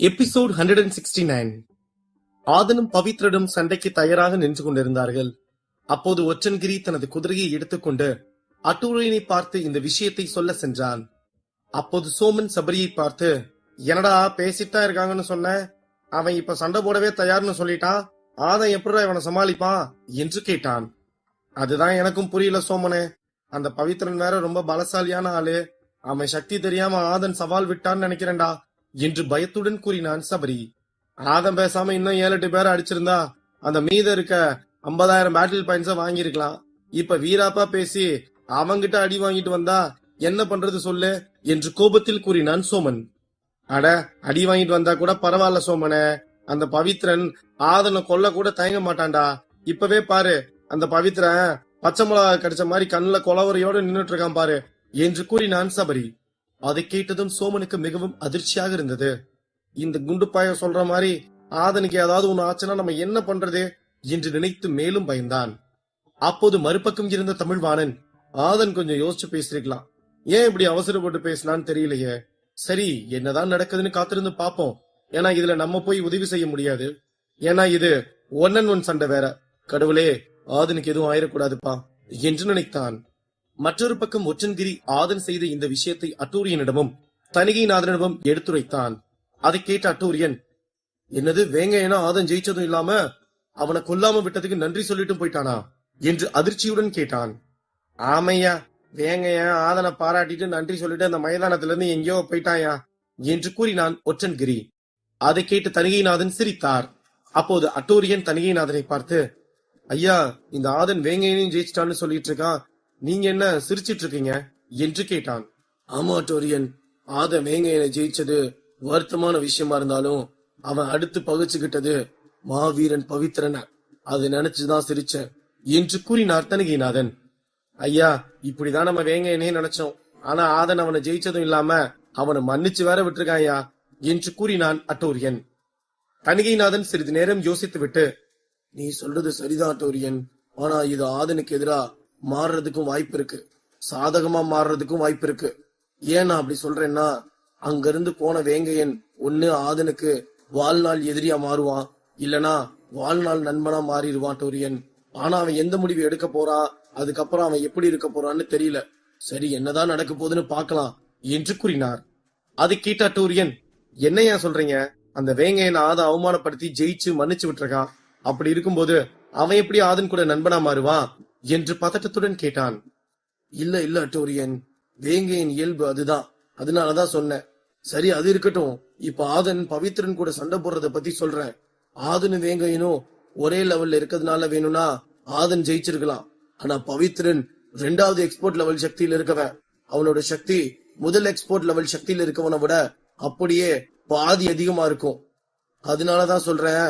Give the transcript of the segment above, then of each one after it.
Episode 169. ஆதனும் பவித்ரனும் சண்டைக்கு தயாராக நின்று கொண்டிருந்தார்கள். அப்போது ஒற்றன்கிரி தனது குதிரையை எடுத்துக்கொண்டு அட்டூரியனை பார்த்து இந்த விஷயத்தை சொல்ல சென்றான். அப்போது சோமன் சபரியை பார்த்து, என்னடா பேசிட்டா இருக்காங்கன்னு சொன்ன, அவன் இப்ப சண்டை போடவே தயார்னு சொல்லிட்டான், ஆதன் எப்படா இவனை சமாளிப்பான் என்று கேட்டான். அதுதான் எனக்கும் புரியல சோமனே, அந்த பவித்ரன் வேற ரொம்ப பலசாலியான ஆளு, அவன் சக்தி தெரியாம ஆதன் சவால் விட்டான்னு நினைக்கிறேன்டா என்று பயத்துடன் கூறினான் சபரி. ஆதம் பேசாம இன்னும் 7-8 பேரை அடிச்சிருந்தா அந்த மீத இருக்க 50,000 பேட்டில் பாயிண்ட்ஸ வாங்கிருக்கலாம். இப்ப வீராப்பா பேசி அவங்கிட்ட அடி வாங்கிட்டு வந்தா என்ன பண்றது சொல்லு என்று கோபத்தில் கூறினான் சோமன். அட, அடி வாங்கிட்டு வந்தா கூட பரவாயில்ல சோமனே, அந்த பவித்ரன் ஆதனை கொல்ல கூட தயங்க மாட்டான்டா. இப்பவே பாரு, அந்த பவித்ரன் பச்சை மிளகா கடிச்ச மாதிரி கண்ணுல கொலவரையோடு நின்னுட்டு இருக்கான் பாரு என்று கூறினான் சபரி. அதை கேட்டதும் சோமனுக்கு மிகவும் அதிர்ச்சியாக இருந்தது. இந்த குண்டுப்பாய சொல்ற மாதிரி ஆதனுக்கு ஏதாவது ஒண்ணு ஆச்சுன்னா நம்ம என்ன பண்றது என்று நினைத்து மேலும் பயந்தான். அப்போது மறுபக்கம் இருந்த தமிழ்வாணன், ஆதன் கொஞ்சம் யோசிச்சு பேசிருக்கலாம், ஏன் இப்படி அவசரப்பட்டு பேசினான்னு தெரியலையே, சரி என்னதான் நடக்குதுன்னு காத்திருந்து பாப்போம், ஏன்னா இதுல நம்ம போய் உதவி செய்ய முடியாது, ஏன்னா இது 1-on-1 சண்டை வேற, கடவுளே ஆதனுக்கு எதுவும் ஆயிடக்கூடாதுப்பா என்று நினைத்தான். மற்றொரு பக்கம் ஒற்றன்கிரி ஆதன் செய்த இந்த விஷயத்தை அட்டூரியனிடமும் தணிகைநாதனிடமும் எடுத்துரைத்தான். அதை கேட்ட அட்டூரியன், என்னது வேங்கையனா ஆதன் ஜெயிச்சதும் இல்லாம அவனை கொல்லாம விட்டதுக்கு நன்றி சொல்லிட்டும் போயிட்டானா என்று அதிர்ச்சியுடன் கேட்டான். ஆமையா, வேங்கையா ஆதனை பாராட்டிட்டு நன்றி சொல்லிட்டு அந்த மைதானத்துல இருந்து எங்கேயோ போயிட்டாயா என்று கூறினான் ஒற்றன்கிரி. அதை கேட்டு தணிகைநாதன் சிரித்தார். அப்போது அட்டூரியன் தணிகைநாதனை பார்த்து, ஐயா, இந்த ஆதன் வேங்கையனையும் ஜெயிச்சிட்டான்னு சொல்லிட்டு இருக்கான், நீங்க என்ன சிரிச்சிட்டு இருக்கீங்க என்று கேட்டான். ஆமா அட்டூரியன், ஆதன் வேங்கையனை ஜெயிச்சது வருத்தமான விஷயமா இருந்தாலும் அவன் அடுத்து பகிச்சுக்கிட்டது மாவீரன் பவித்ரன, அதை நினைச்சுதான் சிரிச்சேன் என்று கூறினார் தணிகைநாதன். ஐயா, இப்படிதான் நம்ம வேங்கையனே நினைச்சோம், ஆனா ஆதன் அவனை ஜெயிச்சதும் இல்லாம அவனை மன்னிச்சு வேற விட்டுருக்கான் ஐயா என்று கூறினான் அட்டூரியன். தணிகைநாதன் சிறிது நேரம் யோசித்து விட்டு, நீ சொல்றது சரிதான் அட்டூரியன், ஆனா இது ஆதனுக்கு எதிரா மாறுறதுக்கும் வாய்ப்பு இருக்கு, சாதகமா மாறுறதுக்கும் வாய்ப்பு இருக்கு. ஏன் நான் அப்படி சொல்றேன்னா, அங்கிருந்து போன வேங்கையன் ஒன்னு ஆதனுக்கு வாழ்நாள் எதிரியா மாறுவான், இல்லனா வாழ்நாள் நண்பனா மாறிடுவான் டோரியன். ஆனா அவன் எந்த முடிவு எடுக்க போறான், அதுக்கப்புறம் அவன் எப்படி இருக்க போறான்னு தெரியல. சரி, என்னதான் நடக்க போகுதுன்னு பாக்கலாம் என்று கூறினார். அதை கேட்ட டோரியன், என்னையா சொல்றீங்க, அந்த வேங்கையன் ஆதன் அவமானப்படுத்தி ஜெயிச்சு மன்னிச்சு விட்டுருக்கான், அப்படி இருக்கும்போது அவன் எப்படி ஆதன் கூட நண்பனா மாறுவான் என்று பதட்டத்துடன் கேட்டான். இல்ல டோரியன், வேங்கையின் இயல்பு அதுதான், அதனாலதான் சொன்னேன். சரி, அது இருக்கட்டும், இப்ப ஆதன் பவித்ரன் கூட சண்டை போடுறத பத்தி சொல்றேன். ஆதனும் வேங்கையனும் ஒரே லெவல்ல இருக்கிறதுனால வேணும்னா ஆதன் ஜெயிச்சிருக்கலாம், ஆனா பவித்ரன் 2வது எக்ஸ்போர்ட் லெவல் சக்தியில இருக்கவன், அவனோட சக்தி முதல் எக்ஸ்போர்ட் லெவல் சக்தியில இருக்கவனை விட அப்படியே பாதி அதிகமா இருக்கும். அதனாலதான் சொல்றேன்,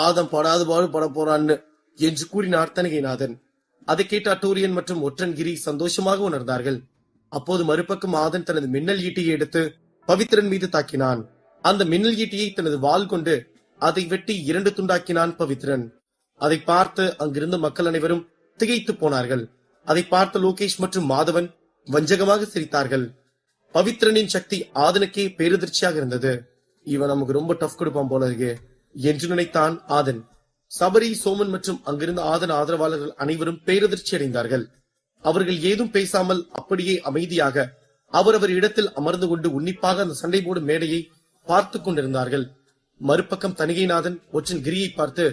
ஆதன் படாது பாடு பட போறான்னு என்று கூறினார் தணிகைநாதன். அதை கேட்ட அட்டூரியன் மற்றும் ஒற்றன்கிரி சந்தோஷமாக உணர்ந்தார்கள். அப்போது மறுபக்கம் ஆதன் தனது மின்னல் ஈட்டியை எடுத்து பவித்ரன் மீது தாக்கினான். அந்த மின்னல் ஈட்டியை தனது வாள் கொண்டு அதை வெட்டி 2 துண்டாக்கினான் பவித்ரன். அதை பார்த்து அங்கிருந்த மக்கள் அனைவரும் திகைத்து போனார்கள். அதை பார்த்த லோகேஷ் மற்றும் மாதவன் வஞ்சகமாக சிரித்தார்கள். பவித்ரனின் சக்தி ஆதனுக்கே பேரதிர்ச்சியாக இருந்தது. இவன் நமக்கு ரொம்ப டஃப் கொடுப்பான் போல இருக்கு என்று நினைத்தான் ஆதன். சபரி, சோமன் மற்றும் அங்கிருந்த ஆதன் ஆதரவாளர்கள் அனைவரும் பேரதிர்ச்சி அடைந்தார்கள். அவர்கள் ஏதும் பேசாமல் அப்படியே அமைதியாக அவரவர் இடத்தில் அமர்ந்து கொண்டு உன்னிப்பாக அந்த சண்டை போடும் மேடையை பார்த்து கொண்டிருந்தார்கள். மறுபக்கம் தணிகைநாதன் ஒற்றன் கிரியை பார்த்து,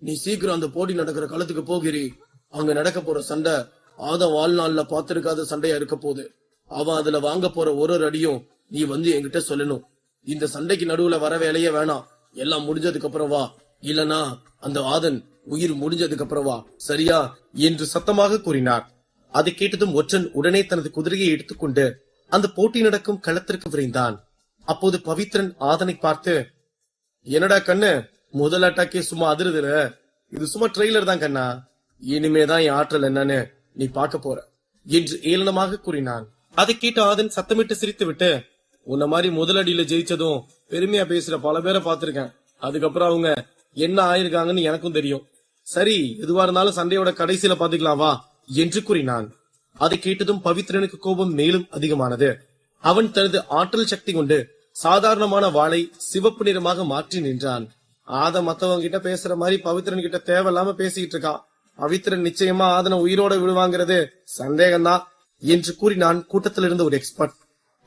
நீ சீக்கிரம் அந்த போட்டி நடக்கிற களத்துக்கு போகிறீ, அங்க நடக்க போற சண்டை ஆதன் வாழ்நாள்ல பார்த்திருக்காத சண்டையா இருக்க போகுது, அவன் அதுல வாங்க போற ஒரு அடியும் நீ வந்து என்கிட்ட சொல்லணும். இந்த சண்டைக்கு நடுவுல வர வேலையே வேணாம், எல்லாம் முடிஞ்சதுக்கு அப்புறம் வா, இல்லனா அந்த ஆதன் உயிர் முடிஞ்சதுக்கு அப்புறம் வா, சரியா என்று சத்தமாக கூறினார். அதை கேட்டதும் ஒற்றன் உடனே தனது குதிரையை எடுத்துக்கொண்டு அந்த போட்டி நடக்கும் களத்திற்கு விரைந்தான். அப்போது பவித்ரன் ஆதனை பார்த்து, என்னடா கண்ணு, முதல் அட்டாக்கே சும்மா அதிருதுல, இது சும்மா ட்ரெய்லர் தான் கண்ணா, இனிமேதான் என் ஆற்றல் என்னன்னு நீ பார்க்க போற என்று ஏளனமாக கூறினான். அதை கேட்ட ஆதன் சத்தமிட்டு சிரித்து விட்டு, உன்ன மாதிரி முதலடியில ஜெயிச்சதும் பெருமையா பேசுற பல பேரை பார்த்திருக்கேன், அதுக்கப்புறம் அவங்க என்ன ஆயிருக்காங்கன்னு எனக்கும் தெரியும், சரி எதுவா இருந்தாலும் சண்டையோட கடைசியில பாத்துக்கலாம் வா என்று கூறினான். அதை கேட்டதும் பவித்ரனுக்கு கோபம் மேலும் அதிகமானது. அவன் தனது ஆற்றல் சக்தி கொண்டு சாதாரணமான வாளை சிவப்பு நிறமாக மாற்றி நின்றான். ஆதன் மத்தவங்க கிட்ட பேசுற மாதிரி பவித்ரன் கிட்ட தேவையில்லாம பேசிக்கிட்டு இருக்கான். பவித்ரன் நிச்சயமா ஆதனை உயிரோட விடுவாங்கிறது சந்தேகம்தான் என்று கூறினான் கூட்டத்தில் இருந்த ஒரு எக்ஸ்பர்ட்.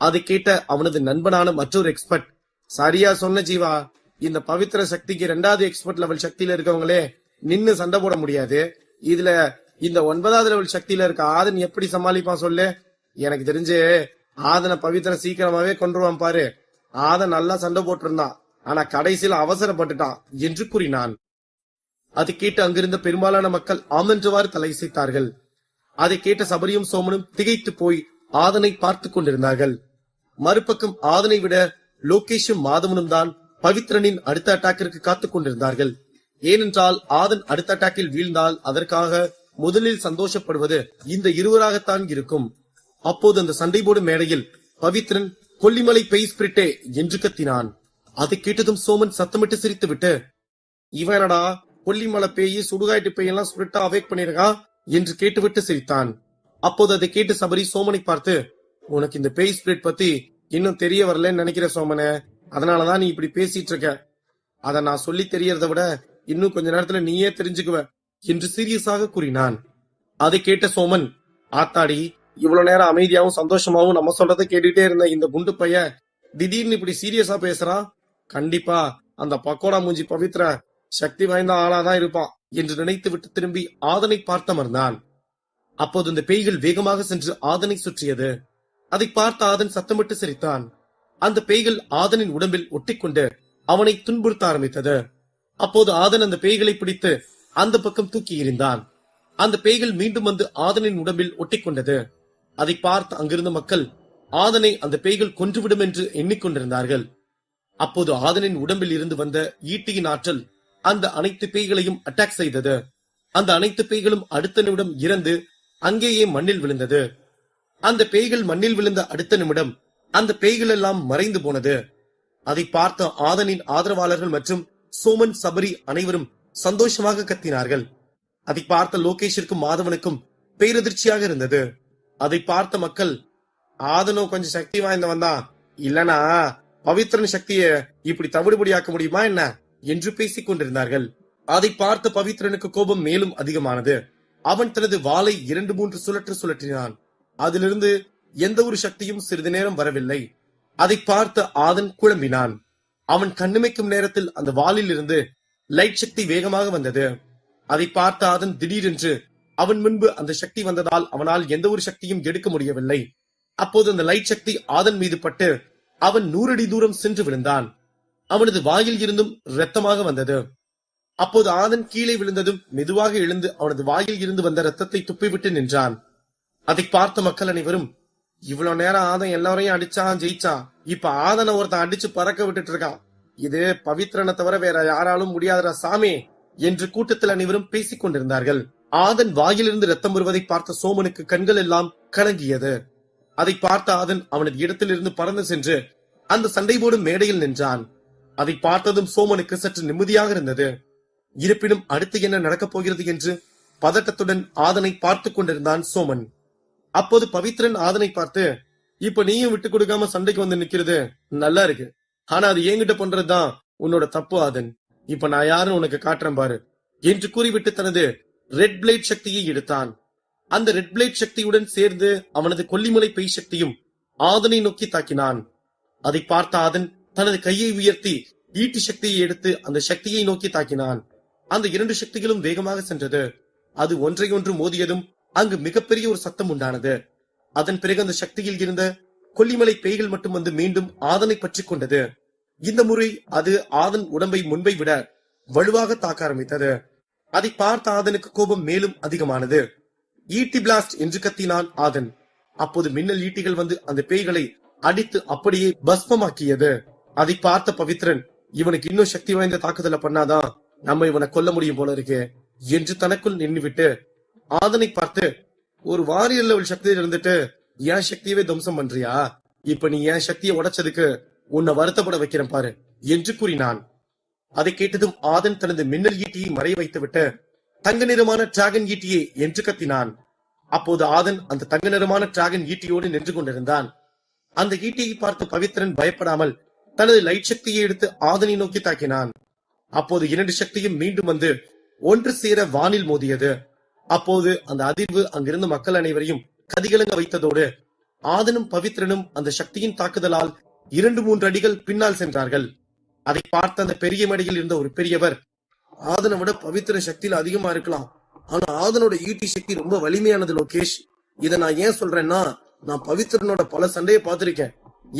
அதை கேட்ட அவனது நண்பனான மற்றொரு எக்ஸ்பர்ட், சரியா சொன்ன ஜீவா, இந்த பவித்திர சக்திக்கு 2வது எக்ஸ்பர்ட் லெவல் சக்தியில இருக்கவங்களே நின்னு சண்டை போட முடியாது. இதுல இந்த 9வது லெவல் சக்தியில இருக்க ஆதன் எப்படி சமாளிப்பான் சொல்லு? எனக்கு தெரிஞ்சு ஆதனை பவித்திரன் சீக்கிரமாவே கொன்றுவான் பாரு. ஆதன் நல்லா சண்டை போட்டிருந்தான், ஆனா கடைசியில் அவசரப்பட்டுட்டான் என்று கூறினான். அதை கேட்டு அங்கிருந்த பெரும்பாலான மக்கள் ஆமென்றவாறு தலையசைத்தார்கள். அதை கேட்ட சபரியும் சோமனும் திகைத்து போய் ஆதனை பார்த்து கொண்டிருந்தார்கள். மறுபக்கம் ஆதனை விட லோகேஷும் மாதவனும் தான் பவித்ரனின் அடுத்த அட்டாக்கிற்கு காத்துக் கொண்டிருந்தார்கள். ஏனென்றால் ஆதன் அடுத்த அட்டாக்கில் வீழ்ந்தால் அதற்காக முதலில் சந்தோஷப்படுவது இந்த இருவராகத்தான் இருக்கும். அப்போது அந்த சண்டை போடும் மேடையில் பவித்ரன் கொல்லிமலை பெய் ஸ்பிரிட்டே என்று கத்தினான். அதை கேட்டதும் சோமன் சத்தமிட்டு சிரித்து விட்டு, இவனடா கொல்லிமலை பேய் சுடுகாட்டு பேயெல்லாம் ஸ்பிரிட்டா அவேக் பண்ணிருக்கான் என்று கேட்டுவிட்டு சிரித்தான். அப்போது அதை கேட்டு சபரி சோமனை பார்த்து, உனக்கு இந்த பேய் ஸ்பிரிட் பத்தி இன்னும் தெரிய வரலன்னு நினைக்கிற சோமனே, அதனாலதான் நீ இப்படி பேசிட்டு இருக்க. அத நான் சொல்லி தெரியறத விட இன்னும் கொஞ்ச நேரத்துல நீயே தெரிஞ்சுக்குவ என்று சீரியஸாக கூறினான். அதை கேட்ட சோமன், ஆத்தாடி, இவ்வளவு நேரம் அமைதியாவும் சந்தோஷமாவும் நம்ம சொல்றதை கேட்டுட்டே இருந்த இந்த குண்டு பைய திடீர்னு இப்படி சீரியஸா பேசுறான். கண்டிப்பா அந்த பக்கோடா மூஞ்சி பவித்ர சக்தி வாய்ந்த ஆளாதான் இருப்பான் என்று நினைத்து விட்டு திரும்பி ஆதனை பார்த்தமர்ந்தான். அப்போது இந்த பேய்கள் வேகமாக சென்று ஆதனை சுற்றியது. அதை பார்த்த ஆதன் சத்தமிட்டு சிரித்தான். அந்த பேய்கள் ஆதனின் உடம்பில் ஒட்டிக்கொண்டு அவனை துன்புறுத்த ஆரம்பித்தது. அப்போது ஆதன் அந்த பேய்களை பிடித்து அந்த பக்கம் தூக்கி எறிந்தான். அந்த பேய்கள் மீண்டும் வந்து ஆதனின் உடம்பில் ஒட்டிக்கொண்டது. அதை பார்த்து அங்கிருந்த மக்கள் ஆதனை அந்த பேய்கள் கொன்றுவிடும் என்று எண்ணிக்கொண்டிருந்தார்கள். அப்போது ஆதனின் உடம்பில் இருந்து வந்த ஈட்டியின் ஆற்றல் அந்த அனைத்து பேய்களையும் அட்டாக் செய்தது. அந்த அனைத்து பேய்களும் அடுத்த நிமிடம் இறந்து அங்கேயே மண்ணில் விழுந்தது. அந்த பேய்கள் மண்ணில் விழுந்த அடுத்த நிமிடம் அந்த பேய்கள் எல்லாம் மறைந்து போனது. அதை பார்த்த ஆதனின் ஆதரவாளர்கள் மற்றும் சோமன், சபரி அனைவரும் சந்தோஷமாக கத்தினார்கள். அதை பார்த்த லோகேஷிற்கும் மாதவனுக்கும் பேரதிர்ச்சியாக இருந்தது. அதை பார்த்த மக்கள், ஆதனோ கொஞ்சம் சக்தி வாய்ந்தவன் தான், இல்லனா பவித்ரன் சக்தியை இப்படி தவிடுபடியாக்க முடியுமா என்ன என்று பேசிக் கொண்டிருந்தார்கள். அதை பார்த்த பவித்ரனுக்கு கோபம் மேலும் அதிகமானது. அவன் தனது வாளை 2-3 சுழற்றினான். அதிலிருந்து எந்த ஒரு சக்தியும் சிறிது நேரம் வரவில்லை. அதை பார்த்த ஆதன் குழம்பினான். அவன் கண்ணுமைக்கும் நேரத்தில் அந்த வாளில் இருந்து லைட் சக்தி வேகமாக வந்தது. அதை பார்த்த ஆதன் திடீரென்று அவன் முன்பு அந்த சக்தி வந்ததால் அவனால் எந்த ஒரு சக்தியும் எடுக்க முடியவில்லை. அப்போது அந்த லைட் சக்தி ஆதன் மீது பட்டு அவன் 100 அடி தூரம் சென்று விழுந்தான். அவனது வாயில் இருந்தும் இரத்தமாக வந்தது. அப்போது ஆதன் கீழே விழுந்ததும் மெதுவாக எழுந்து அவனது வாயில் இருந்து வந்த ரத்தத்தை துப்பிவிட்டு நின்றான். அதை பார்த்த மக்கள் அனைவரும், இவ்வளவு நேரம் ஆதன் எல்லாரையும் அடிச்சான், ஜெயிச்சான், இப்ப ஆதனை ஒருத்தன் அடிச்சு பறக்க விட்டுட்டு இருக்கான், இது பவித்ரனை தவிர வேற யாராலும் முடியாதரா சாமி என்று கூட்டத்தில் அனைவரும் பேசிக் கொண்டிருந்தார்கள். ஆதன் வாயிலிருந்து ரத்தம் வருவதை பார்த்த சோமனுக்கு கண்கள் எல்லாம் கலங்கியது. அதை பார்த்த ஆதன் அவனது இடத்திலிருந்து பறந்து சென்று அந்த சண்டை போடும் மேடையில் நின்றான். அதை பார்த்ததும் சோமனுக்கு சற்று நிம்மதியாக இருந்தது. இருப்பினும் அடுத்து என்ன நடக்கப் போகிறது என்று பதட்டத்துடன் ஆதனை பார்த்து கொண்டிருந்தான் சோமன். அப்போது பவித்ரன் ஆதனை பார்த்து, இப்ப நீயும் விட்டு கொடுக்காம சண்டைக்கு வந்து நிக்கிறது நல்லா இருக்கு, ஆனா அது என்கிட்ட பண்றதுதான் உன்னோட தப்பு ஆதன். இப்ப நான் யாருன்னு உனக்கு காட்டுறேன் பாரு என்று கூறிவிட்டு தனது ரெட் பிளேட் சக்தியை எடுத்தான். அந்த ரெட் பிளேட் சக்தியுடன் சேர்ந்து அவனது கொல்லிமலை பெய் சக்தியும் ஆதனை நோக்கி தாக்கினான். அதை பார்த்த ஆதன் தனது கையை உயர்த்தி ஈட்டி சக்தியை எடுத்து அந்த சக்தியை நோக்கி தாக்கினான். அந்த 2 சக்திகளும் வேகமாக சென்றது. அது ஒன்றையொன்று மோதியதும் அங்கு மிகப்பெரிய ஒரு சத்தம் உண்டானது. அதன் பிறகு அந்த சக்தியில் இருந்த கொல்லிமலை பேய்கள் மட்டும் வந்து மீண்டும் ஆதனை பற்றி கொண்டது. இந்த முறை அது ஆதன் உடம்பை முன்பை விட வலுவாக தாக்க ஆரம்பித்தது. அதை பார்த்த ஆதனுக்கு கோபம் மேலும் அதிகமானது. ஈட்டி பிளாஸ்ட் என்று கத்தினான் ஆதன். அப்போது மின்னல் ஈட்டிகள் வந்து அந்த பேய்களை அடித்து அப்படியே பஸ்பமாக்கியது. அதை பார்த்த பவித்ரன், இவனுக்கு இன்னும் சக்தி வாய்ந்த தாக்குதலை பண்ணாதான் நம்ம இவனை கொல்ல முடியும் போல இருக்கு என்று தனக்குள் நின்றுவிட்டு ஆதனை பார்த்து, ஒரு வாரியர் லெவல் சக்தியில் இருந்துட்டு என் சக்தியவே துவம்சம் பண்றியா? இப்ப நீ என் சக்தியை உடைச்சதுக்கு உன்னை வருத்தப்பட வைக்கிறேன் பாரு என்று கூறினான். அதை கேட்டதும் ஆதன் தனது மின்னல் ஈட்டியை மறைய வைத்துவிட்டு தங்க நிறமான டிராகன் ஈட்டியே என்று கத்தினான். அப்போது ஆதன் அந்த தங்க நிறமான டிராகன் ஈட்டியோடு நின்று கொண்டிருந்தான். அந்த ஈட்டியை பார்த்து பவித்ரன் பயப்படாமல் தனது லைட் சக்தியை எடுத்து ஆதனை நோக்கி தாக்கினான். அப்போது இரண்டு சக்தியும் மீண்டும் வந்து ஒன்று சேர வானில் மோதியது. அப்போது அந்த அதிர்வு அங்கிருந்த மக்கள் அனைவரையும் கதிகலங்க வைத்ததோடு ஆதனும் பவித்ரனும் அந்த சக்தியின் தாக்குதலால் 2-3 அடிகள் பின்னால் சென்றார்கள். அதை பார்த்த அந்த பெரிய மேடையில் இருந்த ஒரு பெரியவர், ஆதனை விட பவித்ர சக்தியில அதிகமா இருக்கலாம், ஆனா ஆதனோட ஈட்டி சக்தி ரொம்ப வலிமையானது லோகேஷ். இத நான் ஏன் சொல்றேன்னா, நான் பவித்ரனோட பல சண்டையை பார்த்திருக்கேன்.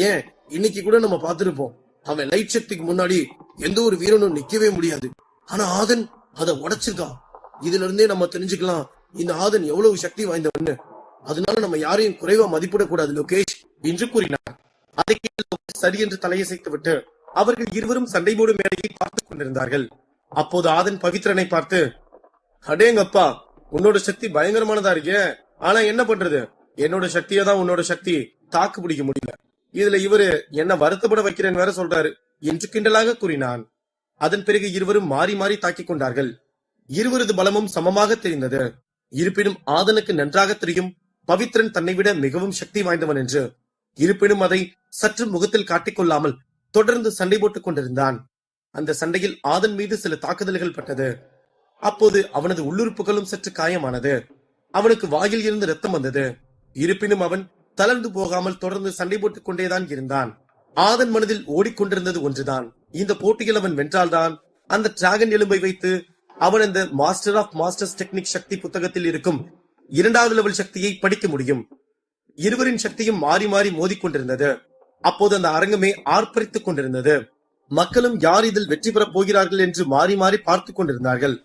ஏன் இன்னைக்கு கூட நம்ம பார்த்திருப்போம். அவன் லைட் சக்திக்கு முன்னாடி எந்த ஒரு வீரனும் நிக்கவே முடியாது. ஆனா ஆதன் அதை உடைச்சிருக்கான். இதுல இருந்தே நம்ம தெரிஞ்சுக்கலாம் இந்த ஆதன் எவ்வளவு சக்தி வாய்ந்தவன்னு. அதனால நம்ம யாரையும் குறைவா மதிப்பிடக்கூடாது லோகேஷ் என்று கூறினார். அதை சரி என்று தலையசைத்து விட்டு அவர்கள் இருவரும் சண்டை போடும் மேடையை பார்த்துக் கொண்டிருந்தார்கள். அப்போது ஆதன் பவித்ரனை பார்த்து, அடேங்கப்பா, உன்னோட சக்தி பயங்கரமானதா இருக்கே, ஆனா என்ன பண்றது, என்னோட சக்தியை தான் உன்னோட சக்தி தாக்கு பிடிக்க முடியல. இதுல இவரு என்ன வருத்தப்பட வைக்கிறேன்னு வேற சொல்றாரு என்று கிண்டலாக கூறினான். அதன் பிறகு இருவரும் மாறி மாறி தாக்கிக் கொண்டார்கள். இருவரது பலமும் சமமாக தெரிந்தது. இருப்பினும் ஆதனுக்கு நன்றாக தெரியும் பவித்ரன் தன்னை விட மிகவும் சக்தி வாய்ந்தவன் என்று. இருப்பினும் அதை சற்று முகத்தில் காட்டிக்கொள்ளாமல் தொடர்ந்து சண்டை போட்டுக் கொண்டிருந்தான். அந்த சண்டையில் ஆதன் மீது சில தாக்குதல்கள் பட்டது. அப்போது அவனது உள்ளுறுப்புகளும் சற்று காயமானது. அவனுக்கு வாயில் இருந்து ரத்தம் வந்தது. இருப்பினும் அவன் தளர்ந்து போகாமல் தொடர்ந்து சண்டை போட்டுக் கொண்டேதான் இருந்தான். ஆதன் மனதில் ஓடிக்கொண்டிருந்தது ஒன்றுதான், இந்த போட்டியில் அவன் வென்றால்தான் அந்த டிராகன் எலும்பை வைத்து அவன் அந்த மாஸ்டர் ஆஃப் மாஸ்டர்ஸ் டெக்னிக் சக்தி புத்தகத்தில் இருக்கும் 2வது லெவல் சக்தியை படிக்க முடியும். இருவரின் சக்தியும் மாறி மாறி மோதிக்கொண்டிருந்தது. அப்போது அந்த அரங்கமே ஆர்ப்பரித்துக் கொண்டிருந்தது. மக்களும் யார் இதில் வெற்றி பெறப் போகிறார்கள் என்று மாறி மாறி பார்த்துக் கொண்டிருந்தார்கள்.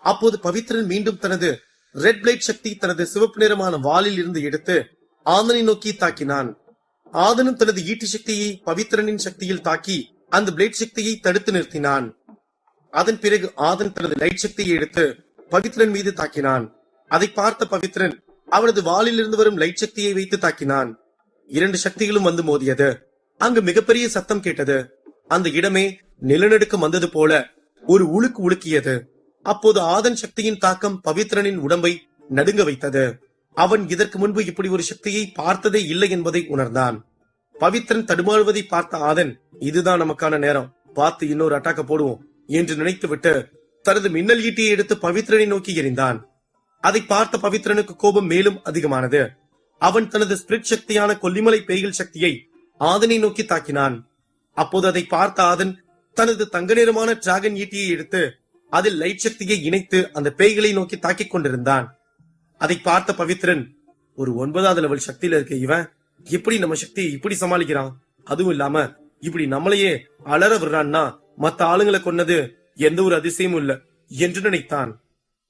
அப்போது பவித்ரன் மீண்டும் தனது ரெட் பிளேட் சக்தி தனது சிவப்பு நிறமான வாளில் இருந்து எடுத்து ஆதனை நோக்கி தாக்கினான். ஆதனும் தனது ஈட்டி சக்தியை பவித்ரனின் சக்தியில் தாக்கி அந்த பிளேட் சக்தியை தடுத்து நிறுத்தினான். அதன் பிறகு ஆதன் தனது லைட் சக்தியை எடுத்து பவித்ரன் மீது தாக்கினான். அதை பார்த்த பவித்ரன் அவனது வாளில் இருந்து வரும் லைட் சக்தியை வைத்து தாக்கினான். 2 சக்திகளும் வந்து மோதியது. அங்கு மிகப்பெரிய சத்தம் கேட்டது. அந்த இடமே நிலநடுக்கம் வந்தது போல ஒரு உலுக்கு உலுக்கியது. அப்போது ஆதன் சக்தியின் தாக்கம் பவித்ரனின் உடம்பை நடுங்க வைத்தது. அவன் இதற்கு முன்பு இப்படி ஒரு சக்தியை பார்த்ததே இல்லை என்பதை உணர்ந்தான். பவித்ரன் தடுமாறுவதை பார்த்த ஆதன், இதுதான் நமக்கான நேரம், பார்த்து இன்னொரு அட்டாக்க போடுவோம் என்று நினைத்துவிட்டு தனது மின்னல் ஈட்டியை எடுத்து பவித்ரனை நோக்கி எறிந்தான். அதை பார்த்த பவித்ரனுக்கு கோபம் மேலும் அதிகமானது. அவன் தனது ஸ்பிரிட் சக்தியான கொல்லிமலை பேய்கள் சக்தியை ஆதனை நோக்கி தாக்கினான். அப்போது அதை பார்த்த ஆதன் தனது தங்க நிறமான டிராகன் ஈட்டியை எடுத்து அதில் லைட் சக்தியை இணைத்து அந்த பேய்களை நோக்கி தாக்கிக் கொண்டிருந்தான். அதை பார்த்த பவித்ரன், ஒரு 9வது லெவல் சக்தியில இருக்க இவன் எப்படி நம்ம சக்தியை இப்படி சமாளிக்கிறான், அதுவும் இல்லாம இப்படி நம்மளையே அலற விடுறான்னா மத்த ஆளுங்களை கொன்னது எந்த ஒரு அதிசயமும் இல்ல என்று நினைத்தான்.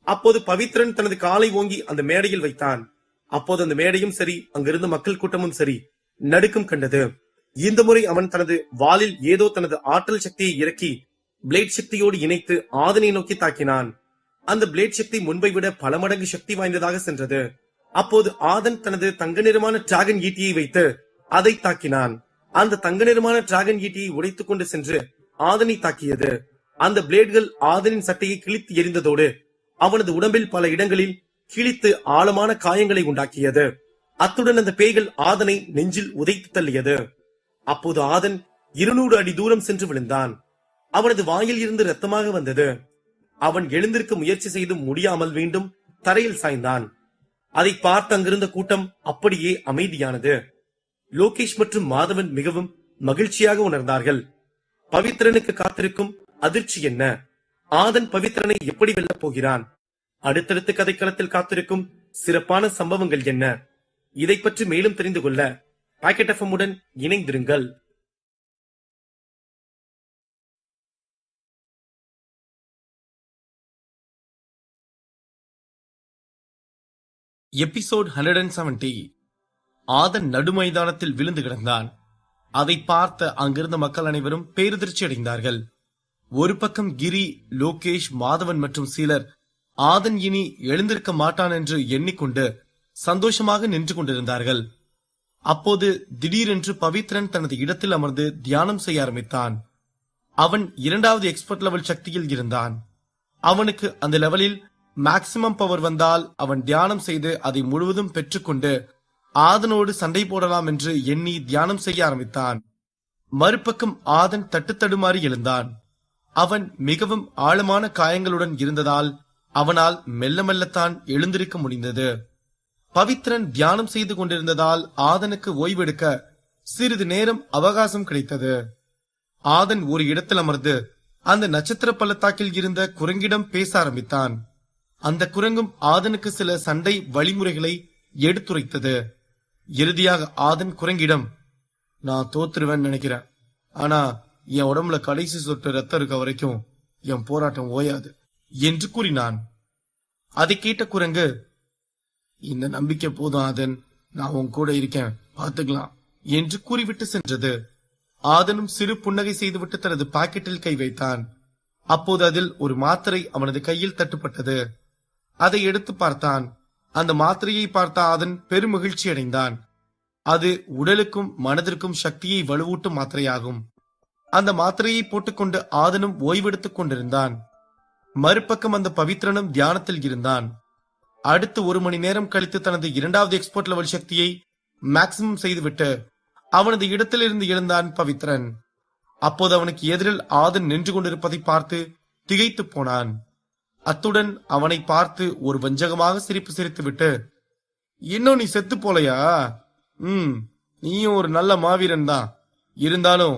அப்போது பவித்ரன் தனது காலை ஓங்கி அந்த மேடையில் வைத்தான். அப்போது அந்த மேடையும் சரி, அங்கிருந்த மக்கள் கூட்டமும் சரி நடுக்கம் கண்டது. இந்த முறை அவன் தனது வாளில் ஏதோ தனது ஆற்றல் சக்தியை இறக்கி பிளேட் சக்தியோடு இணைத்து ஆதனை நோக்கி தாக்கினான். அந்த பிளேட் சக்தி முன்பை விட பல மடங்கு சக்தி வாய்ந்ததாக சென்றது. அப்போது ஆதன் தனது தங்க நிறமான டிராகன் ஈட்டியை வைத்து அதை தாக்கினான். அந்த தங்க நிறமான டிராகன் ஈட்டியை உடைத்துக் கொண்டு சென்று ஆதனை தாக்கியது. அந்த பிளேட்கள் ஆதனின் சட்டையை கிழித்து எரிந்ததோடு அவனது உடம்பில் பல இடங்களில் கிழித்து ஆழமான காயங்களை உண்டாக்கியது. அத்துடன் அந்த பேய்கள் ஆதனை நெஞ்சில் உதைத்து தள்ளியது. அப்போது ஆதன் 200 அடி தூரம் சென்று விழுந்தான். அவனது வாயில் இருந்து ரத்தமாக வந்தது. அவன் எழுந்திருக்க முயற்சி செய்து முடியாமல் மீண்டும் தரையில் சாய்ந்தான். அதை பார்த்து அங்கிருந்த கூட்டம் அப்படியே அமைதியானது. லோகேஷ் மற்றும் மாதவன் மிகவும் மகிழ்ச்சியாக உணர்ந்தார்கள். பவித்ரனுக்கு காத்திருக்கும் அதிர்ச்சி என்ன? ஆதன் பவித்ரனை எப்படி வெல்லப் போகிறான்? அடுத்தடுத்த கதைக்களத்தில் காத்திருக்கும் சிறப்பான சம்பவங்கள் என்ன? இதை பற்றி மேலும் தெரிந்து கொள்ள பாக்கெட் எஃப்எம் உடன் இணைந்திருங்கள். எபிசோட் 170. ஆதன் நடுமைதானத்தில் விழுந்து கிடந்தான். அதை பார்த்த அங்கிருந்த மக்கள் அனைவரும் பேரதிர்ச்சி அடைந்தார்கள். ஒரு பக்கம் கிரி, லோகேஷ், மாதவன் மற்றும் சிலர் ஆதன் இனி எழுந்திருக்க மாட்டான் என்று எண்ணிக்கொண்டு சந்தோஷமாக நின்று கொண்டிருந்தார்கள். அப்போது திடீரென்று பவித்ரன் தனது இடத்தில் அமர்ந்து தியானம் செய்ய ஆரம்பித்தான். அவன் 2வது எக்ஸ்பர்ட் லெவல் சக்தியில் இருந்தான். அவனுக்கு அந்த லெவலில் மேக்சிமம் பவர் வந்தால் அவன் தியானம் செய்து அதை முழுவதும் பெற்றுக்கொண்டு ஆதனோடு சண்டை போடலாம் என்று எண்ணி தியானம் செய்ய ஆரம்பித்தான். மறுபக்கம் ஆதன் தட்டுத்தடுமாறி எழுந்தான். அவன் மிகவும் ஆழமான காயங்களுடன் இருந்ததால் அவனால் மெல்ல மெல்லத்தான் எழுந்திருக்க முடிந்தது. பவித்ரன் தியானம் செய்து கொண்டிருந்ததால் ஆதனுக்கு ஓய்வெடுக்க சிறிது நேரம் அவகாசம் கிடைத்தது. ஆதன் ஒரு இடத்தில் அமர்ந்து அந்த நட்சத்திர பள்ளத்தாக்கில் இருந்த குரங்கிடம் பேச ஆரம்பித்தான். அந்த குரங்கும் ஆதனுக்கு சில சண்டை வழிமுறைகளை எடுத்துரைத்தது. இறுதியாக ஆதன் குரங்கிடம், நான் தோத்துருவேன் நினைக்கிறேன், ஆனா என் உடம்புல கடைசி சொட்டு ரத்தம் இருக்க வரைக்கும் என் போராட்டம் ஓயாது என்று கூறினான். அதை கேட்ட குரங்கு, இந்த நம்பிக்கை போதும் ஆதன், நான் உன் கூட இருக்கேன், பாத்துக்கலாம் என்று கூறிவிட்டு சென்றது. ஆதனும் சிறு புன்னகை செய்துவிட்டு தனது பாக்கெட்டில் கை வைத்தான். அப்போது அதில் ஒரு மாத்திரை அவனது கையில் தட்டுப்பட்டது. அதை எடுத்து பார்த்தான். அந்த மாத்திரையை பார்த்த ஆதன் பெருமகிழ்ச்சி அடைந்தான். அது உடலுக்கும் மனதிற்கும் சக்தியை வலுவூட்டும் மாத்திரையாகும். அந்த மாத்திரையை போட்டுக்கொண்டு ஆதனும் ஓய்வெடுத்துக் கொண்டிருந்தான். மறுபக்கம் அந்த பவித்ரனும் தியானத்தில் இருந்தான். அடுத்து 1 மணி நேரம் கழித்து தனது 2வது எக்ஸ்போர்ட் லெவல் சக்தியை மேக்சிமம் செய்துவிட்டு அவனது இடத்திலிருந்து எழுந்தான் பவித்ரன். அப்போது அவனுக்கு எதிரில் ஆதன் நின்று கொண்டிருப்பதை பார்த்து திகைத்து போனான். அத்துடன் அவனை பார்த்து ஒரு வஞ்சகமாக சிரிப்பு சிரித்துவிட்டு, இன்னும் நீ செத்து போலையா? நீயும் ஒரு நல்ல மாவீரன் தான். இருந்தாலும்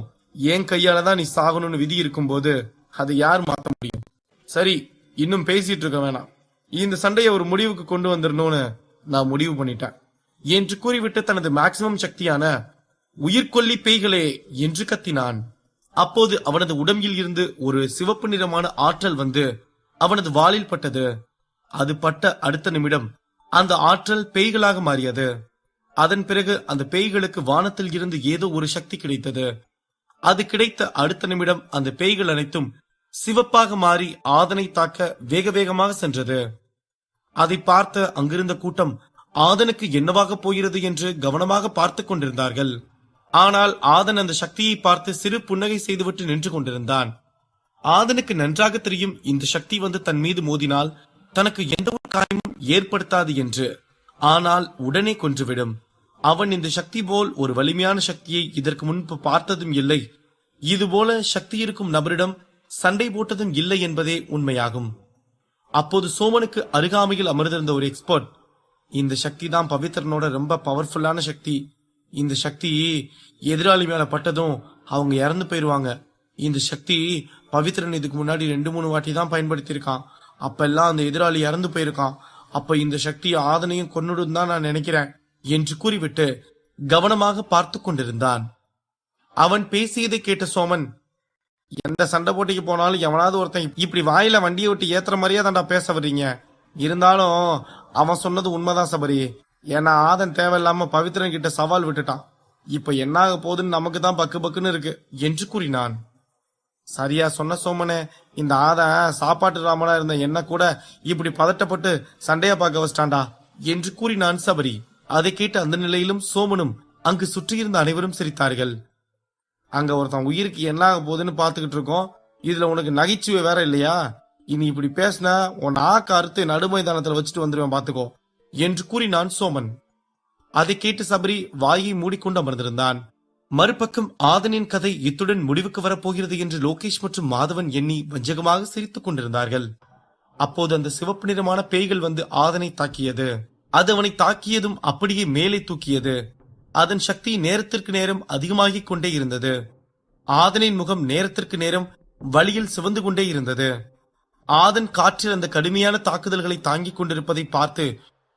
என் கையாலதான் நீ சாகணும்னு விதி இருக்கும் போது அதை யார் மாத்த முடியும்? சரி, இன்னும் பேசிட்டு இருக்க வேணாம். இந்த சண்டையை ஒரு முடிவுக்கு கொண்டு வந்துடணும்னு நான் முடிவு பண்ணிட்டேன் என்று கூறிவிட்டு தனது மேக்சிமம் சக்தியான உயிர்கொல்லி பேய்களே என்று கத்தினான். அப்போது அவனது உடம்பில் இருந்து ஒரு சிவப்பு நிறமான ஆற்றல் வந்து அவனது வாளில் பட்டது. அது பட்ட அடுத்த நிமிடம் அந்த ஆற்றல் பேய்களாக மாறியது. அதன் பிறகு அந்த பேய்களுக்கு வானத்தில் இருந்து ஏதோ ஒரு சக்தி கிடைத்தது. அது கிடைத்த அடுத்த நிமிடம் அந்த பேய்கள் அனைத்தும் சிவப்பாக மாறி ஆதனை தாக்க வேக வேகமாக சென்றது. அதை பார்த்த அங்கிருந்த கூட்டம் ஆதனுக்கு என்னவாக போகிறது என்று கவனமாக பார்த்து கொண்டிருந்தார்கள். ஆனால் ஆதன் அந்த சக்தியை பார்த்து சிறு புன்னகை செய்துவிட்டு நின்று கொண்டிருந்தான். ஆதனுக்கு நன்றாக தெரியும் இந்த சக்தி வந்து தன் மீது மோதினால் தனக்கு எந்த ஒரு காயமும் ஏற்படுத்தாது என்று. ஆனால் உடனே கொன்றுவிடும். அவன் இந்த சக்தி போல் ஒரு வலிமையான சக்தியை இதற்கு முன்பு பார்த்ததும் இல்லை. இதுபோல சக்தி இருக்கும் நபரிடம் சண்டை போட்டதும் இல்லை என்பதே உண்மையாகும். அப்போது சோமனுக்கு அருகாமையில் அமர்ந்திருந்த ஒரு எக்ஸ்பர்ட், இந்த சக்தி தான் பவித்ரனோட ரொம்ப பவர்ஃபுல்லான சக்தி. இந்த சக்தி எதிராளி மேல பட்டதும் அவங்க இறந்து போயிருவாங்க. இந்த சக்தி பவித்ரன் இதுக்கு முன்னாடி 2-3 வாட்டி தான் பயன்படுத்தி இருக்கான். அப்ப எல்லாம் அந்த எதிராளி இறந்து போயிருக்கான். அப்ப இந்த சக்தி ஆதனையும் கொன்னுடும் தான் நான் நினைக்கிறேன் என்று கூறிவிட்டு கவனமாக பார்த்து கொண்டிருந்தான். அவன் பேசியதை கேட்ட சோமன், எந்த சண்டை போட்டிக்கு போனாலும் எவனாவது ஒருத்தன் இப்படி வாயில வண்டியை விட்டு ஏத்துற மாதிரியே தாண்டா பேச வர்றீங்க. இருந்தாலும் அவன் சொன்னது உண்மைதான் சபரி. ஏன்னா ஆதன் தேவையில்லாம பவித்ரன் கிட்ட சவால் விட்டுட்டான். இப்ப என்ன ஆக போகுதுன்னு நமக்கு தான் பக்கு பக்குன்னு இருக்கு என்று கூறினான். சரியா சொன்ன சோமனே, இந்த ஆதன் சாப்பாட்டு ராமனா இருந்த என்ன கூட இப்படி பதட்டப்பட்டு சண்டையா பார்க்க வச்சிட்டான்டா என்று கூறினான் சபரி. அதை கேட்டு அந்த நிலையிலும் சோமனும் அங்கு சுற்றியிருந்த அனைவரும் சிரித்தார்கள். அங்க ஒருத்தன் உயிருக்கு என்ன ஆக போகுதுன்னு பாத்துக்கிட்டு இருக்கோம். இதுல உனக்கு நகைச்சுவை வேற இல்லையா? இனி இப்படி பேசினா உன் ஆக்க அறுத்து நடுமைதானத்துல வச்சுட்டு வந்துருவேன் பாத்துக்கோ என்று கூறினான் சோமன். அதை கேட்டு சபரி வாயை மூடிக்கொண்டு அமர்ந்திருந்தான். மறுபக்கம் ஆதனின் கதை இத்துடன் முடிவுக்கு வரப்போகிறது என்று லோகேஷ் மற்றும் மாதவன் எண்ணி வஞ்சகமாக சிரித்துக் கொண்டிருந்தார்கள். அப்போது அந்த சிவப்பு நிறமான பேய்கள் வந்து ஆதனை தாக்கியது. அது அவனை தாக்கியதும் அப்படியே மேலே தூக்கியது. அதன் சக்தி நேரத்திற்கு நேரம் அதிகமாகிக் கொண்டே இருந்தது. ஆதனின் முகம் நேரத்திற்கு நேரம் வழியில் சிவந்து கொண்டே இருந்தது. ஆதன் காற்றில் அந்த கடுமையான தாக்குதல்களை தாங்கிக் கொண்டிருப்பதை பார்த்து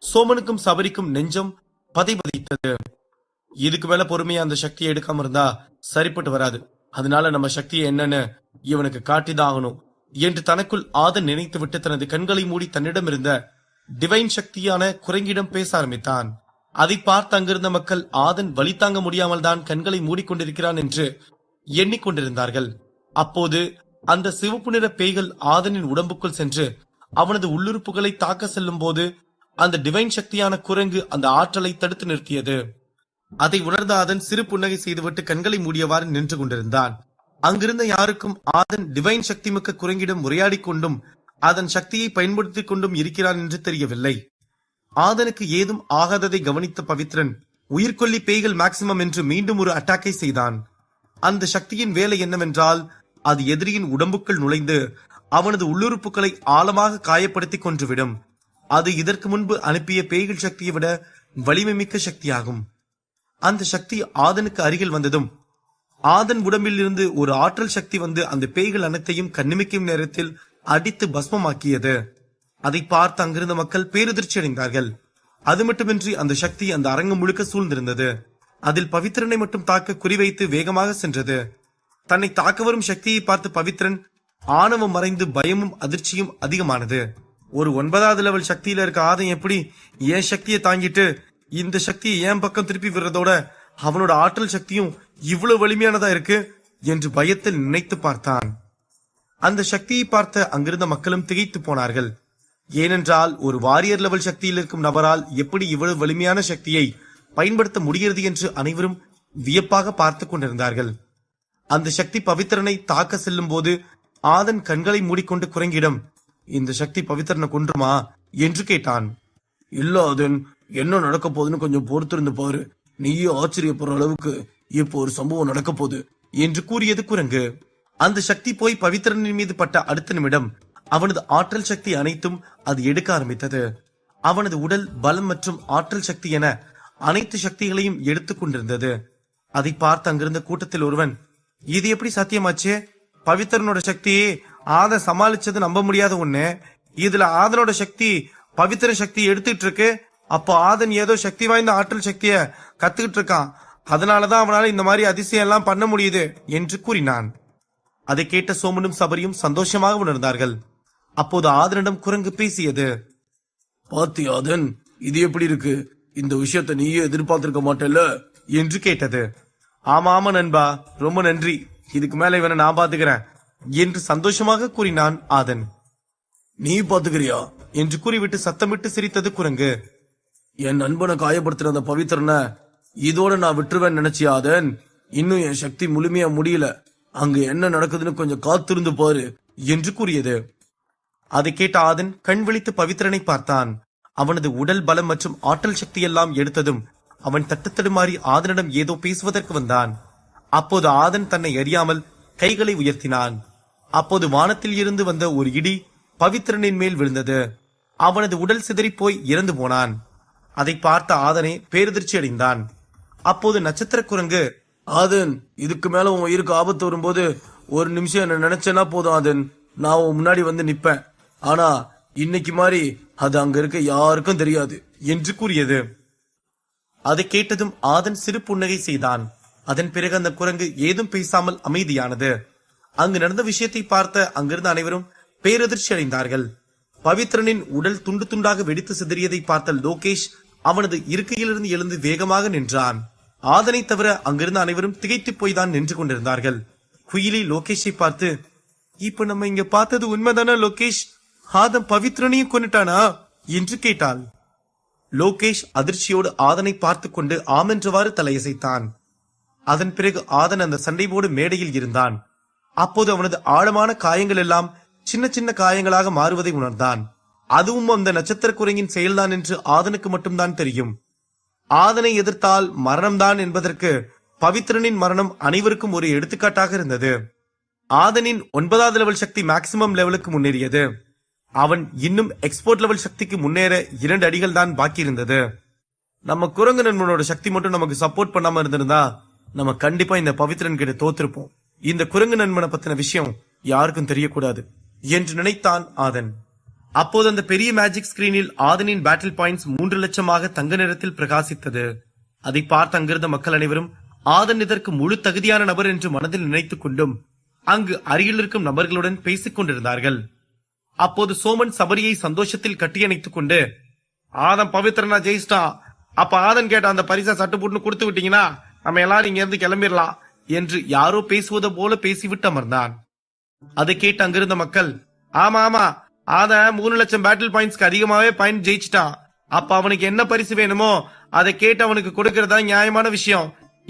சோமனுக்கும் சபரிக்கும் நெஞ்சம் பதைபதைத்தது. இதுக்கு மேல பொறுமையா அந்த சக்தியை எடுக்காம இருந்தா சரிப்பட்டு வராது. அதனால நம்ம சக்தியை என்னன்னு இவனுக்கு காட்டிதான் ஆகணும் என்று தனக்குள் ஆதன் நினைத்துவிட்டு தனது கண்களை மூடி தன்னிடம் இருந்த டிவைன் சக்தியான குரங்கிடம் பேச ஆரம்பித்தான். அதை பார்த்து அங்கிருந்த மக்கள் ஆதன் வலி தாங்க முடியாமல் தான் கண்களை மூடிக்கொண்டிருக்கிறான் என்று எண்ணிக்கொண்டிருந்தார்கள். அப்போது அந்த சிவப்பு நிற பேய்கள் ஆதனின் உடம்புக்குள் சென்று அவனது உள்ளுறுப்புகளை தாக்க செல்லும் போது அந்த டிவைன் சக்தியான குரங்கு அந்த ஆற்றலை தடுத்து நிறுத்தியது. அதை உணர்ந்த ஆதன் சிறு புன்னகை செய்துவிட்டு கண்களை மூடியவாறு நின்று கொண்டிருந்தான். அங்கிருந்த யாருக்கும் ஆதன் டிவைன் சக்தி மிக்க குரங்கிடம் உரையாடி கொண்டும் அதன் சக்தியை பயன்படுத்திக் கொண்டும் இருக்கிறான் என்று தெரியவில்லை. ஆதனுக்கு ஏதும் ஆகாததை கவனித்த பவித்ரன் உயிர்கொல்லி பேய்கள் மேக்சிமம் என்று மீண்டும் ஒரு அட்டாக்கை செய்தான். அந்த சக்தியின் வேலை என்னவென்றால் அது எதிரியின் உடம்புக்குள் நுழைந்து அவனது உள்ளுறுப்புகளை ஆழமாக காயப்படுத்தி கொன்றுவிடும். அது இதற்கு முன்பு அனுப்பிய பேய்கள் சக்தியை விட வலிமை மிக்க சக்தியாகும். அந்த சக்தி ஆதனுக்கு அருகில் வந்ததும் ஆதன் உடம்பில் இருந்து ஒரு ஆற்றல் சக்தி வந்து அந்த பேய்கள் அனைத்தையும் கண்ணிமைக்கும் நேரத்தில் அடித்து பஸ்மமாக்கியது. அதை பார்த்து அங்கிருந்த மக்கள் பேரதிர்ச்சி அடைந்தார்கள். அது மட்டுமின்றி அந்த சக்தி அந்த அரங்கம் முழுக்க சூழ்ந்திருந்தது. அதில் பவித்ரனை மட்டும் தாக்க குறிவைத்து வேகமாக சென்றது. தன்னை தாக்க வரும் சக்தியை பார்த்து பவித்ரன் ஆணவம் மறைந்து பயமும் அதிர்ச்சியும் அதிகமானது. ஒரு 9வது லெவல் சக்தியில இருக்க ஆதன் எப்படி என் சக்தியை தாங்கிட்டு இந்த சக்தியை என் பக்கம் திருப்பி விடுறதோட அவனோட ஆற்றல் சக்தியும் இவ்வளவு வலிமையானதா இருக்கு என்று பயத்தில் நினைத்து பார்த்தான். அந்த சக்தியை பார்த்த அங்கிருந்த மக்களும் திகைத்து போனார்கள். ஏனென்றால் ஒரு வாரியர் லெவல் சக்தியில் இருக்கும் நபரால் எப்படி இவ்வளவு வலிமையான சக்தியை பயன்படுத்த முடிகிறது என்று அனைவரும் வியப்பாக பார்த்து கொண்டிருந்தார்கள். அந்த சக்தி பவித்ரனை தாக்க செல்லும் போது ஆதன் கண்களை மூடிக்கொண்டு குரங்கிடம், இந்த சக்தி பவித்ரனை கொன்றுமா என்று கேட்டான். இல்ல ஆதன், என்ன நடக்க போகுதுன்னு கொஞ்சம் பொறுத்திருந்து பாரு, நீயே ஆச்சரியப்படுற அளவுக்கு இப்போ ஒரு சம்பவம் நடக்க போகுது என்று கூறியது குரங்கு. அந்த சக்தி போய் பவித்ரனின் மீது பட்ட அடுத்த நிமிடம் அவனது ஆற்றல் சக்தி அனைத்தும் அது எடுக்க ஆரம்பித்தது. அவனது உடல் பலம் மற்றும் ஆற்றல் சக்தி என அனைத்து சக்திகளையும் எடுத்துக் கொண்டிருந்தது. அதை பார்த்து அங்கிருந்த கூட்டத்தில் ஒருவன், இது எப்படி சாத்தியமாச்சு? பவித்ரனோட சக்தியை ஆதன் சமாளிச்சது நம்ப முடியாத ஒண்ணு. இதுல ஆதனோட சக்தி பவித்ர சக்தி எடுத்துட்டு இருக்கு. அப்போ ஆதன் ஏதோ சக்தி வாய்ந்த ஆற்றல் சக்திய கத்துக்கிட்டு இருக்கான். அதனாலதான் அவனால இந்த மாதிரி அதிசயம் எல்லாம் பண்ண முடியுது என்று கூறினான். அதை கேட்ட சோமனும் சபரியும் சந்தோஷமாக உணர்ந்தார்கள். அப்போது ஆதனிடம் குரங்கு பேசியது. பாத்தி ஆதன், இது எப்படி இருக்கு? இந்த விஷயத்தை நீயே எதிர்பார்த்திருக்க மாட்டேல்ல என்று கேட்டது. ஆமா ஆமா நண்பா, ரொம்ப நன்றி. இதுக்கு மேல இவனை நான் பாத்துக்கிறேன் என்று சந்தோஷமாக கூறினான் ஆதன். நீ பாத்துக்கிறியா என்று கூறிவிட்டு சத்தமிட்டு சிரித்தது குரங்கு. என் நண்பனை காயப்படுத்தின அந்த பவித்ரனை இதோட நான் விட்டுருவேன் நினைச்சியா ஆதன்? இன்னும் என் சக்தி முழுமையா முடியல. அங்க என்ன நடக்குதுன்னு கொஞ்சம் காத்திருந்து பாரு என்று கூறியது. அதை கேட்ட ஆதன் கண் விழித்து பவித்ரனை பார்த்தான். அவனது உடல் பலம் மற்றும் ஆற்றல் சக்தி எல்லாம் எடுத்ததும் அவன் தட்டுத்தடுமாறி ஆதனிடம் ஏதோ பேசுவதற்கு வந்தான். அப்போது ஆதன் தன்னை அறியாமல் கைகளை உயர்த்தினான். அப்போது வானத்தில் இருந்து வந்த ஒரு இடி பவித்ரனின் மேல் விழுந்தது. அவனது உடல் சிதறி போய் இறந்து போனான். அதை பார்த்த ஆதனே பேரதிர்ச்சி அடைந்தான். அப்போது நட்சத்திர குரங்கு, ஆதன், இதுக்கு மேல உன் உயிருக்கு ஆபத்து வரும்போது ஒரு நிமிஷம் என்ன நினைச்சேன்னா போதும் ஆதன், நான் உன் முன்னாடி வந்து நிப்பேன். ஆனா இன்னைக்கு மாதிரி அது அங்க இருக்க யாருக்கும் தெரியாது என்று கூறியது. அதை கேட்டதும் ஆதன் சிறு புன்னகை செய்தான். அதன் பிறகு அந்த குரங்கு ஏதும் பேசாமல் அமைதியானது. அங்கு நடந்த விஷயத்தை பார்த்த அங்கிருந்த அனைவரும் பேரதிர்ச்சி அடைந்தார்கள். பவித்ரனின் உடல் துண்டு துண்டாக வெடித்து சிதறியதை பார்த்த லோகேஷ் அவனது இருக்கையிலிருந்து எழுந்து வேகமாக நின்றான். ஆதனை தவிர அங்கிருந்த அனைவரும் திகைத்து போய் தான் நின்று கொண்டிருந்தார்கள். குயிலி லோகேஷை பார்த்து, இப்ப நம்ம இங்க பார்த்தது உண்மைதானா லோகேஷ்? ஆதன் பவித்ரனையும் கொண்டுட்டானா என்று கேட்டாள். லோகேஷ் அதிர்ச்சியோடு ஆதனை பார்த்து கொண்டு ஆமென்றவாறு தலையசைத்தான். அதன் பிறகு ஆதன் அந்த சண்டை போடு மேடையில் இருந்தான். அப்போது அவனது ஆழமான காயங்கள் எல்லாம் சின்ன சின்ன காயங்களாக மாறுவதை உணர்ந்தான். அதுவும் அந்த நட்சத்திர குரங்கின் செயல்தான் என்று ஆதனுக்கு மட்டும்தான் தெரியும். ஆதனை எதிர்த்தால் மரணம்தான் என்பதற்கு பவித்ரனின் மரணம் அனைவருக்கும் ஒரு எடுத்துக்காட்டாக இருந்தது. ஆதனின் 9வது லெவல் சக்தி மேக்சிமம் லெவலுக்கு முன்னேறியது. அவன் இன்னும் எக்ஸ்போர்ட் லெவல் சக்திக்கு முன்னேற 2 அடிகள் தான் பாக்கி இருந்தது. நம்ம குரங்கு நண்பனோட சக்தி மட்டும் நமக்கு சப்போர்ட் பண்ணாம இருந்திருந்தா நம்ம கண்டிப்பா இந்த பவித்ரன் கிட்ட தோத்திருப்போம். இந்த குரங்கு நண்பனை பத்தின விஷயம் யாருக்கும் தெரியக்கூடாது என்று நினைத்தான் ஆதன். அப்போது அந்த பெரிய மேஜிக் ஸ்கிரீனில் ஆதனின் பேட்டில் பாயிண்ட்ஸ் 3 லட்சமாக தங்க நிறத்தில் பிரகாசித்தது. அதை பார்த்து அங்கிருந்த மக்கள் அனைவரும் ஆதன் இதற்கு முழு தகுதியான நபர் என்று மனதில் நினைத்துக் கொண்டும் அங்கு அருகில் இருக்கும் நபர்களுடன் பேசிக் கொண்டிருந்தார்கள். அப்போது சோமன் சபரியை சந்தோஷத்தில் கட்டியணைத்துக் கொண்டு, ஆதன் பவித்ரனா ஜெயிச்சிட்டான். அப்ப ஆதன் கேட்ட அந்த பரிசை சட்டு போட்டு கொடுத்து விட்டீங்கன்னா நம்ம எல்லாரும் இங்க இருந்து கிளம்பிடலாம் என்று யாரோ பேசுவது போல பேசிவிட்டு அமர்ந்தான். அதை கேட்டு அங்கிருந்த மக்கள், ஆமா ஆமா, ஆதன் 3 லட்சம் பேட்டில் பாயிண்ட்ஸ்க்கு அதிகமாவே பாயிண்ட் ஜெயிச்சிட்டான். அப்ப அவனுக்கு என்ன பரிசு வேணுமோ அதை கேட்டு அவனுக்கு கொடுக்கறதா நியாயமான விஷயம்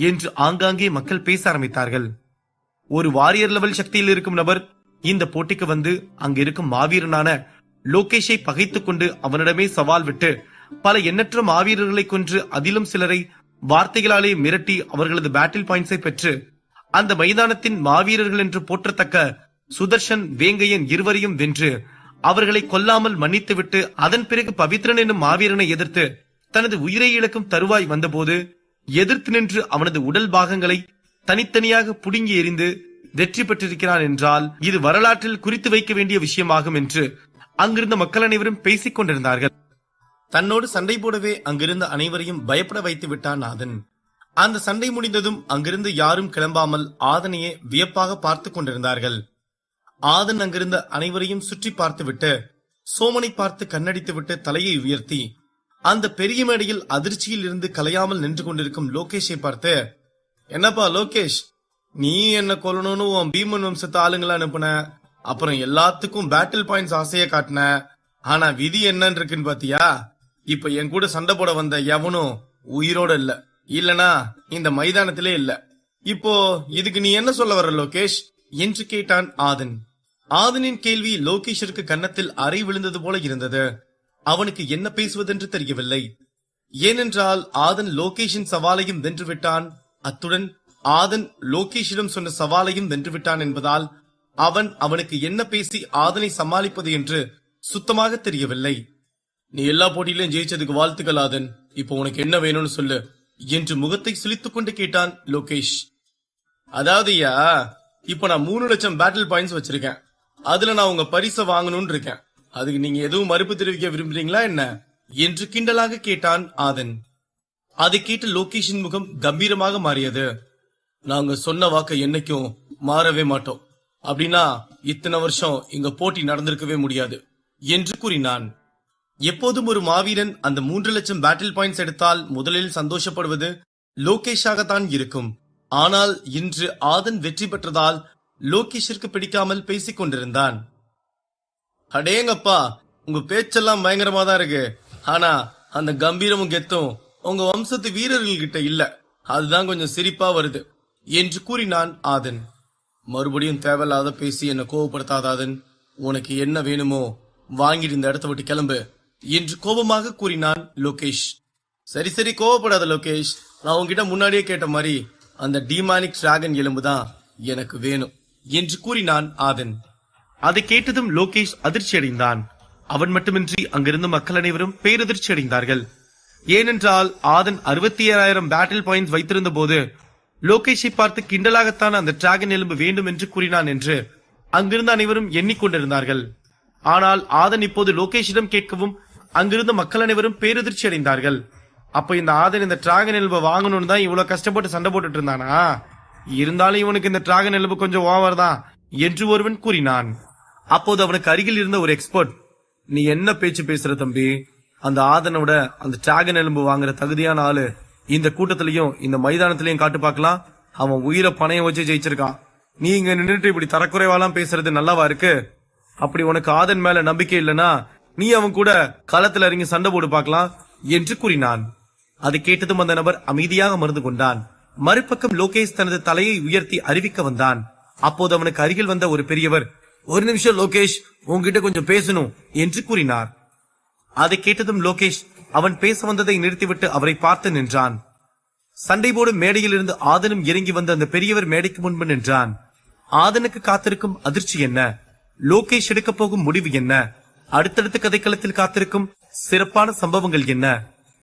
என்று ஆங்காங்கே மக்கள் பேச ஆரம்பித்தார்கள். ஒரு வாரியர் லெவல் சக்தியில் இருக்கும் நபர் இந்த போட்டிக்கு வந்து அங்கு இருக்கும் மாவீரனான லோகேஷை பகைத்துக் கொண்டு அவனிடமே சவால் விட்டு பல எண்ணற்ற மாவீரர்களை கொன்று அதிலும் சிலரை வார்த்தைகளாலே மிரட்டி அவர்களது பேட்டில் பாயிண்ட்ஸை பெற்று அந்த மைதானத்தின் மாவீரர்கள் என்று போற்றத்தக்க சுதர்ஷன், வேங்கையன் இருவரையும் வென்று அவர்களை கொல்லாமல் மன்னித்துவிட்டு அதன் பிறகு பவித்ரன் என்னும் மாவீரனை எதிர்த்து தனது உயிரை இழக்கும் தருவாய் வந்தபோது எதிர்த்து நின்று அவனது உடல் பாகங்களை தனித்தனியாக புடுங்கி எறிந்து வெற்றி பெற்றிருக்கிறான் என்றால் இது வரலாற்றில் குறித்து வைக்க வேண்டிய விஷயமாகும் என்று அங்கிருந்த மக்கள் அனைவரும் பேசிக் கொண்டிருந்தார்கள். தன்னோடு சண்டை போடவே அங்கிருந்த அனைவரையும் பயப்பட வைத்து விட்டான் ஆதன். அந்த சண்டை முடிந்ததும் அங்கிருந்து யாரும் கிளம்பாமல் ஆதனையே வியப்பாக பார்த்து கொண்டிருந்தார்கள். ஆதன் அங்கிருந்த அனைவரையும் சுற்றி பார்த்துவிட்டு சோமனை பார்த்து கண்ணடித்துவிட்டு தலையை உயர்த்தி அந்த பெரிய மேடையில் அதிர்ச்சியில் இருந்து கலையாமல் நின்று கொண்டிருக்கும் லோகேஷை பார்த்து, என்னப்பா லோகேஷ், நீ என்ன கொல்லணும்னு உன் பீமன் வம்சத்து ஆளுங்களா அனுப்புன, அப்புறம் எல்லாத்துக்கும் பேட்டில் பாயிண்ட்ஸ் ஆசைய காட்டின, ஆனா விதி என்னன்னு இருக்குன்னு பாத்தியா? இப்ப என் கூட சண்டை போட வந்த எவனும் உயிரோட இல்ல, இல்லனா இந்த மைதானத்திலே இல்ல. இப்போ இதுக்கு நீ என்ன சொல்ல வர்ற லோகேஷ் என்று கேட்டான் ஆதன். ஆதனின் கேள்வி லோகேஷிற்கு கன்னத்தில் அறை விழுந்தது போல இருந்தது. அவனுக்கு என்ன பேசுவதென்று தெரியவில்லை. ஏனென்றால் ஆதன் லோகேஷின் சவாலையும் வென்றுவிட்டான். அத்துடன் ஆதன் லோகேஷிடம் சொன்ன சவாலையும் வென்றுவிட்டான் என்பதால் அவனுக்கு என்ன பேசி ஆதனை சமாளிப்பது என்று சுத்தமாக தெரியவில்லை. நீ எல்லா போட்டியிலும் ஜெயிச்சதுக்கு வாழ்த்துக்கள் ஆதன், இப்போ உனக்கு என்ன வேணும்னு சொல்லு என்று முகத்தை சுளித்துக் கொண்டு கேட்டான் லோகேஷ். அதாவது இப்ப நான் 3 லட்சம் பேட்டில் பாயிண்ட்ஸ் வச்சிருக்கேன், அதுல நான் உங்க பரிசை வாங்கணும்னு இருக்கேன், அதுக்கு நீங்க எதுவும் மறுப்பு தெரிவிக்க விரும்புறீங்களா என்ன என்று கிண்டலாக கேட்டான் ஆதன். அதை கேட்டு லோகேஷின் முகம் கம்பீரமாக மாறியது. நாங்க சொன்ன வாக்கை என்னைக்கும் மாறவே மாட்டோம், அப்படின்னா இத்தனை வருஷம் இங்க போட்டி நடந்திருக்கவே முடியாது என்று கூறினான். எப்போதும் ஒரு மாவீரன் அந்த 3 லட்சம் பேட்டில் பாயிண்ட்ஸ் எடுத்தால் முதலில் சந்தோஷப்படுவது லோகேஷாகத்தான் இருக்கும். ஆனால் இன்று ஆதன் வெற்றி பெற்றதால் லோகேஷிற்கு பிடிக்காமல் பேசிக் கொண்டிருந்தான். அடேங்கப்பா, உங்க பேச்செல்லாம் பயங்கரமா தான் இருக்கு, ஆனா அந்த கம்பீரமும் கெத்தும் உங்க வம்சத்து வீரர்கள் கிட்ட இல்ல, அதுதான் கொஞ்சம் சிரிப்பா வருது என்று கூறினான் ஆதன். மறுபடியும் தேவையில்லாத பேசி என்ன கோபப்படுத்தாதாதன், உனக்கு என்ன வேணுமோ வாங்கிட்டு இந்த இடத்த விட்டு கிளம்பு என்று கோபமாக கூறினான் லோகேஷ். சரி சரி கோபப்படாத லோகேஷ், நான் உன்கிட்ட முன்னாடியே கேட்ட மாதிரி அந்த டீமானிக் டிராகன் எலும்புதான் எனக்கு வேணும் என்று கூறினான் ஆதன். அதை கேட்டதும் லோகேஷ் அதிர்ச்சி அடைந்தான். அவன் மட்டுமின்றி அங்கிருந்த மக்கள் அனைவரும் பேரதிர்ச்சி அடைந்தார்கள். ஏனென்றால் ஆதன் 67,000 பேட்டில் பாயிண்ட்ஸ் வைத்திருந்த போது லோகேஷை பார்த்து கிண்டலாகத்தான் அந்த டிராகன் எலும்பு வேண்டும் என்று கூறினான் என்று அங்கிருந்த அனைவரும் எண்ணிக்கொண்டிருந்தார்கள். ஆனால் ஆதன் இப்போது லோகேஷிடம் கேட்கவும் அங்கிருந்த மக்கள் அனைவரும் பேரதிர்ச்சி அடைந்தார்கள். அப்ப இந்த ஆதன் இந்த டிராகன் எலும்பை வாங்கணும்னு தான் இவ்வளவு கஷ்டப்பட்டு சண்டை போட்டுட்டு இருந்தானா? இருந்தாலும் இவனுக்கு இந்த டிராகன் எலும்பு கொஞ்சம் ஓவர் தான் என்று ஒருவன் கூறினான். அப்போது அவனுக்கு அருகில் இருந்த ஒரு எக்ஸ்பர்ட், நீ என்ன பேச்சு பேசுற தம்பி, அந்த ஆதனோட அந்த டிராகன் எலும்பு வாங்குற தகுதியான ஆளு இந்த கூட்டத்திலையும் இந்த மைதானத்திலையும் காட்டு பார்க்கலாம், அவன் உயிரை பணைய வச்சு ஜெயிச்சிருக்கான், நீ இங்க நின்றுட்டு இப்படி தரக்குறைவாலாம் பேசுறது நல்லாவா இருக்கு? அப்படி உனக்கு ஆதன் மேல நம்பிக்கை இல்லனா நீ அவன் கூட களத்துல இறங்கி சண்டை போடு பார்க்கலாம் என்று கூறினான். அதை கேட்டதும் அந்த நபர் அமைதியாக மருந்து கொண்டான். மறுபக்கம் லோகேஷ் தனது தலையை உயர்த்தி அறிவிக்க வந்தான். அப்போது அவனுக்கு அருகில் வந்த ஒரு பெரியவர், ஒரு நிமிஷம் லோகேஷ், உன்கிட்ட கொஞ்சம் பேசணும் என்று கூறினார். அதை கேட்டதும் லோகேஷ் அவன் பேச வந்ததை நிறுத்திவிட்டு அவரை பார்த்து நின்றான். சண்டை போடும் மேடையில் இருந்து ஆதனும் இறங்கி வந்த அந்த பெரியவர் மேடைக்கு முன்பு நின்றான். ஆதனுக்கு காத்திருக்கும் அதிர்ச்சி என்ன, லோகேஷ் எடுக்க போகும் முடிவு என்ன, அடுத்தடுத்த கதைக்களத்தில் காத்திருக்கும் சிறப்பான சம்பவங்கள் என்ன?